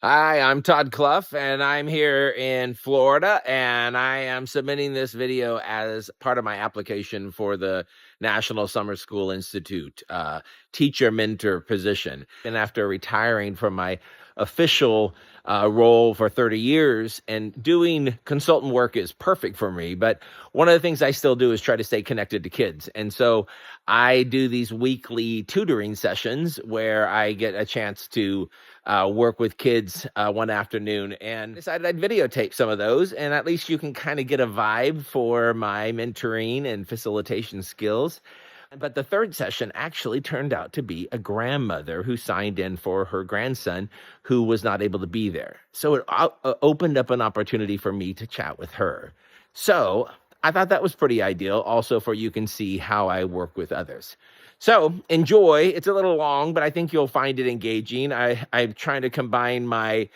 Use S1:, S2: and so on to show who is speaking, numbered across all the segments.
S1: Hi, I'm Todd Clough, and I'm here in Florida, and I am submitting this video as part of my application for the National Summer School Institute teacher mentor position. And after retiring from my official role for 30 years, and doing consultant work is perfect for me, but one of the things I still do is try to stay connected to kids. And so I do these weekly tutoring sessions where I get a chance to work with kids one afternoon, and decided I'd videotape some of those, and at least you can kind of get a vibe for my mentoring and facilitation skills. But the third session actually turned out to be a grandmother who signed in for her grandson who was not able to be there. So it opened up an opportunity for me to chat with her. So I thought that was pretty ideal. Also, for you can see how I work with others. So enjoy. It's a little long, but I think you'll find it engaging. I'm trying to combine my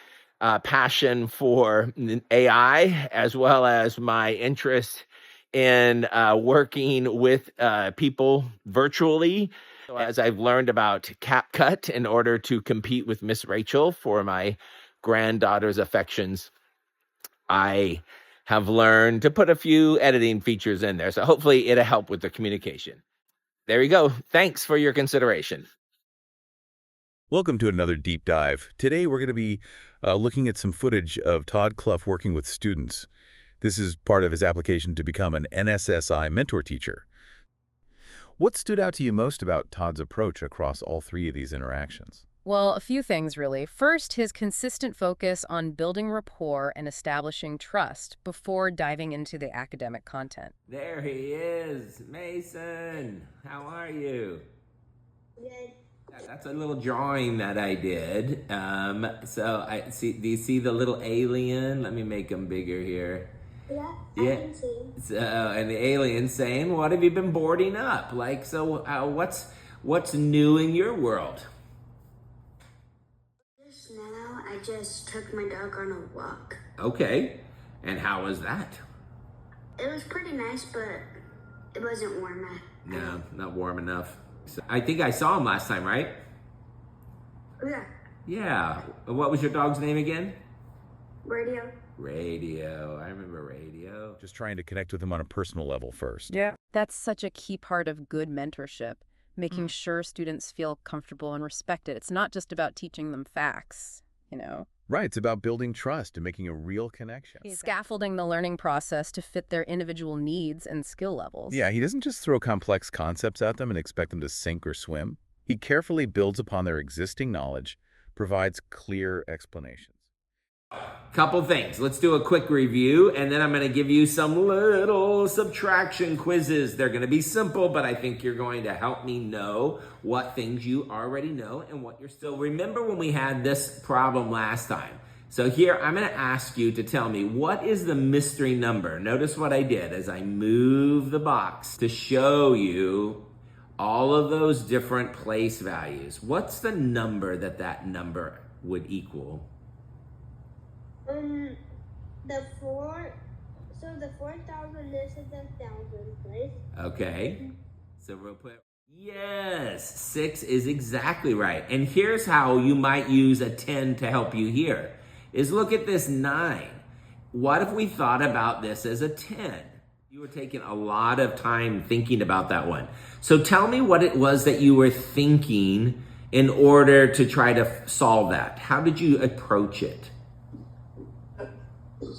S1: passion for AI as well as my interest in working with people virtually. So as I've learned about CapCut in order to compete with Miss Rachel for my granddaughter's affections, I have learned to put a few editing features in there. So hopefully it'll help with the communication. There you go. Thanks for your consideration.
S2: Welcome to another deep dive. Today we're going to be looking at some footage of Todd Clough working with students. This is part of his application to become an NSSI mentor teacher. What stood out to you most about Todd's approach across all three of these interactions?
S3: Well, a few things, really. First, his consistent focus on building rapport and establishing trust before diving into the academic content.
S1: There he is, Mason. How are you?
S4: Good.
S1: That's a little drawing that I did. So I see. Do you see the little alien? Let me make him bigger here.
S4: Yeah,
S1: Yeah.
S4: I can see.
S1: So, and the alien saying, "What have you been boarding up? Like, so what's new in your world?"
S4: Just now, I just took my dog on a walk.
S1: Okay, and how was that?
S4: It was pretty nice, but it wasn't warm enough.
S1: No, not warm enough. So, I think I saw him last time, right?
S4: Yeah,
S1: Yeah. What was your dog's name again?
S4: radio.
S1: Radio. I remember Radio.
S2: Just trying to connect with him on a personal level first.
S3: Yeah. That's such a key part of good mentorship, making sure students feel comfortable and respected. It's not just about teaching them facts.
S2: Right, it's about building trust and making a real connection.
S3: Scaffolding the learning process to fit their individual needs and skill levels.
S2: Yeah, he doesn't just throw complex concepts at them and expect them to sink or swim. He carefully builds upon their existing knowledge, provides clear explanations.
S1: Couple things. Let's do a quick review, and then I'm going to give you some little subtraction quizzes. They're going to be simple, but I think you're going to help me know what things you already know and what you're still. Remember when we had this problem last time? So here, I'm going to ask you to tell me, what is the mystery number? Notice what I did as I move the box to show you all of those different place values. What's the number that number would equal?
S4: The 4,000, this is the 1,000 place.
S1: Okay. So we'll put, yes, 6 is exactly right. And here's how you might use a 10 to help you here, is look at this 9. What if we thought about this as a 10? You were taking a lot of time thinking about that one. So tell me what it was that you were thinking in order to try to solve that. How did you approach it?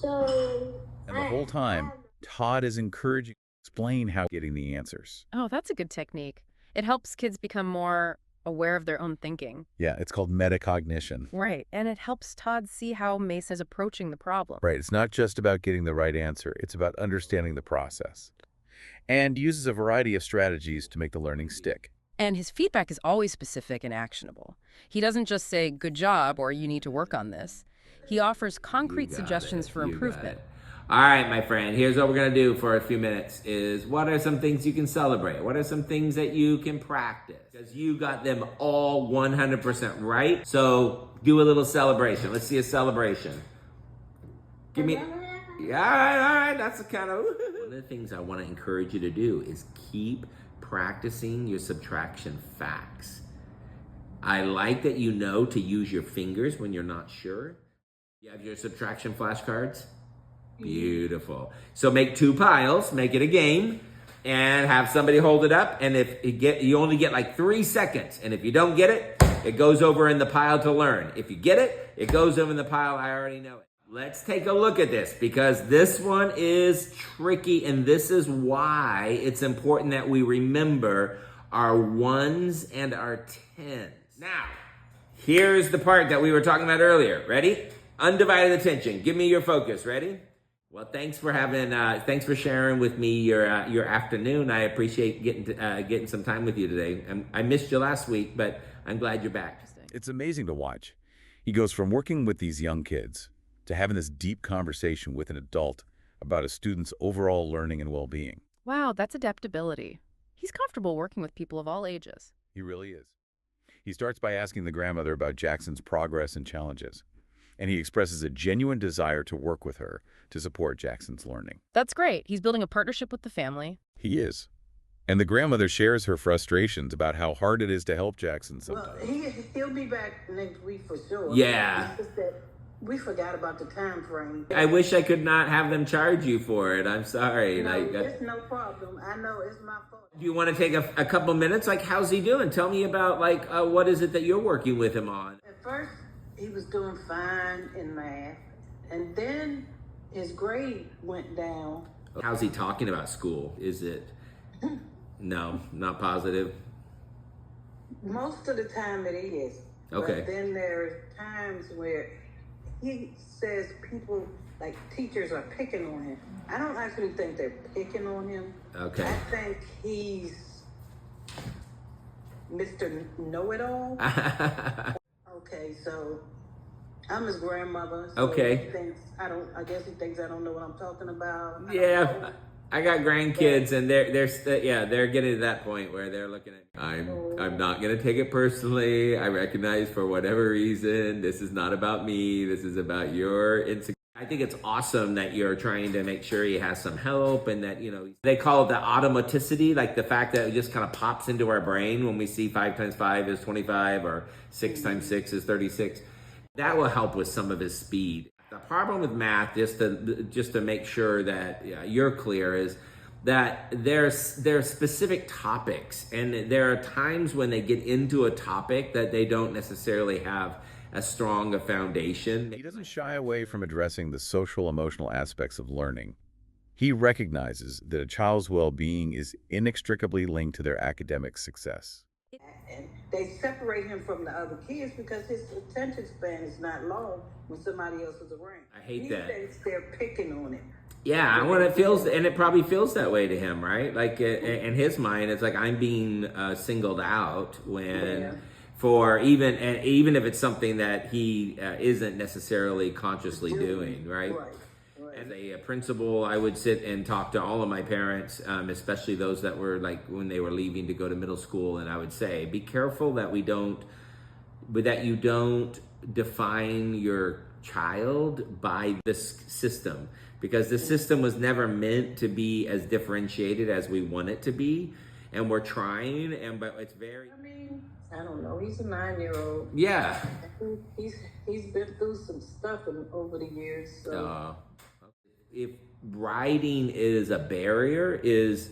S4: So,
S2: And the whole time, Todd is encouraging you to explain how getting the answers.
S3: Oh, that's a good technique. It helps kids become more aware of their own thinking.
S2: Yeah, it's called metacognition.
S3: Right. And it helps Todd see how Mace is approaching the problem.
S2: Right, it's not just about getting the right answer, it's about understanding the process. And uses a variety of strategies to make the learning stick.
S3: And his feedback is always specific and actionable. He doesn't just say, good job, or you need to work on this. He offers concrete suggestions for improvement.
S1: All right, my friend, here's what we're going to do for a few minutes is what are some things you can celebrate? What are some things that you can practice? Because you got them all 100% right. So do a little celebration. Let's see a celebration. Give me, yeah, all right. That's the kind of, one of the things I want to encourage you to do is keep practicing your subtraction facts. I like that you know to use your fingers when you're not sure. You have your subtraction flashcards? Beautiful. So make 2 piles, make it a game, and have somebody hold it up. And if you only get like 3 seconds. And if you don't get it, it goes over in the pile to learn. If you get it, it goes over in the pile, I already know it. Let's take a look at this because this one is tricky, and this is why it's important that we remember our 1s and our 10s. Now, here's the part that we were talking about earlier. Ready? Undivided attention. Give me your focus. Ready? Well, thanks for sharing with me your afternoon. I appreciate getting some time with you today. I missed you last week, but I'm glad you're back.
S2: It's amazing to watch. He goes from working with these young kids to having this deep conversation with an adult about a student's overall learning and well-being.
S3: Wow, that's adaptability. He's comfortable working with people of all ages.
S2: He really is. He starts by asking the grandmother about Jackson's progress and challenges, and he expresses a genuine desire to work with her to support Jackson's learning.
S3: That's great. He's building a partnership with the family.
S2: He is. And the grandmother shares her frustrations about how hard it is to help Jackson sometimes.
S5: Well, he'll be back next week for sure.
S1: Yeah.
S5: It's just that we forgot about the time frame.
S1: I wish I could not have them charge you for it. I'm sorry.
S5: No, it's no problem. I know it's my fault.
S1: Do you want to take a couple minutes? Like, how's he doing? Tell me about, like, what is it that you're working with him on?
S5: At first, he was doing fine in math, and then his grade went down.
S1: How's he talking about school? Is it... No, not positive?
S5: Most of the time it is.
S1: Okay.
S5: But then there's times where he says people, like teachers, are picking on him. I don't actually think they're picking on him.
S1: Okay.
S5: I think he's Mr. Know-It-All. Okay, so I'm his grandmother. So
S1: Okay.
S5: He thinks I guess he thinks I don't know what I'm talking about.
S1: Yeah, I got grandkids, and they're getting to that point where they're looking at me. I'm not gonna take it personally. I recognize for whatever reason this is not about me. This is about your insecurity. I think it's awesome that you're trying to make sure he has some help, and that they call it the automaticity, like the fact that it just kind of pops into our brain when we see 5 times 5 is 25 or 6 times 6 is 36. That will help with some of his speed. The problem with math, just to make sure that you're clear, is that there's specific topics, and there are times when they get into a topic that they don't necessarily have as strong a foundation.
S2: He doesn't shy away from addressing the social emotional aspects of learning. He recognizes that a child's well-being is inextricably linked to their academic success.
S5: And they separate him from the other kids because his attention span is not long when somebody else is around.
S1: I hate
S5: he
S1: that.
S5: Thinks they're picking on him.
S1: Yeah, when it feels, and it probably feels that way to him, right? Like in his mind, it's like I'm being singled out when, for even if it's something that he isn't necessarily consciously doing, right? As a principal, I would sit and talk to all of my parents, especially those that were like when they were leaving to go to middle school, and I would say, be careful that you don't define your child by this system, because the system was never meant to be as differentiated as we want it to be, and we're trying, but it's very.
S5: I mean, I don't know. He's a 9-year-old.
S1: Yeah.
S5: He's been through some stuff over the years. So.
S1: If writing is a barrier, is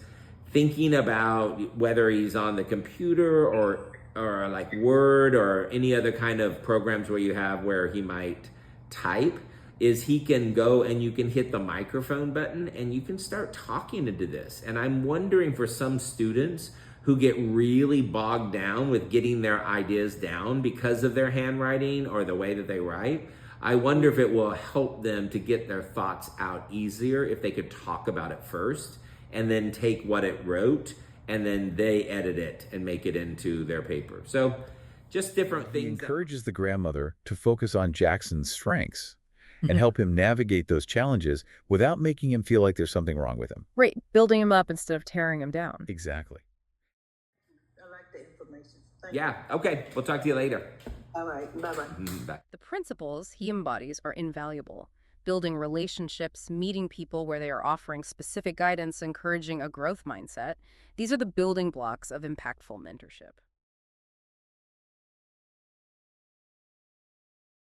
S1: thinking about whether he's on the computer or like Word or any other kind of programs where he might type, is he can go and you can hit the microphone button and you can start talking into this. And I'm wondering, for some students who get really bogged down with getting their ideas down because of their handwriting or the way that they write, I wonder if it will help them to get their thoughts out easier if they could talk about it first and then take what it wrote and then they edit it and make it into their paper. So just different things.
S2: He encourages the grandmother to focus on Jackson's strengths and help him navigate those challenges without making him feel like there's something wrong with him.
S3: Right, building him up instead of tearing him down.
S2: Exactly.
S5: I like the information. Thank
S1: Yeah, okay. We'll talk to you later.
S5: All right, bye-bye.
S1: Bye.
S3: The principles he embodies are invaluable. Building relationships, meeting people where they are offering specific guidance, encouraging a growth mindset. These are the building blocks of impactful mentorship.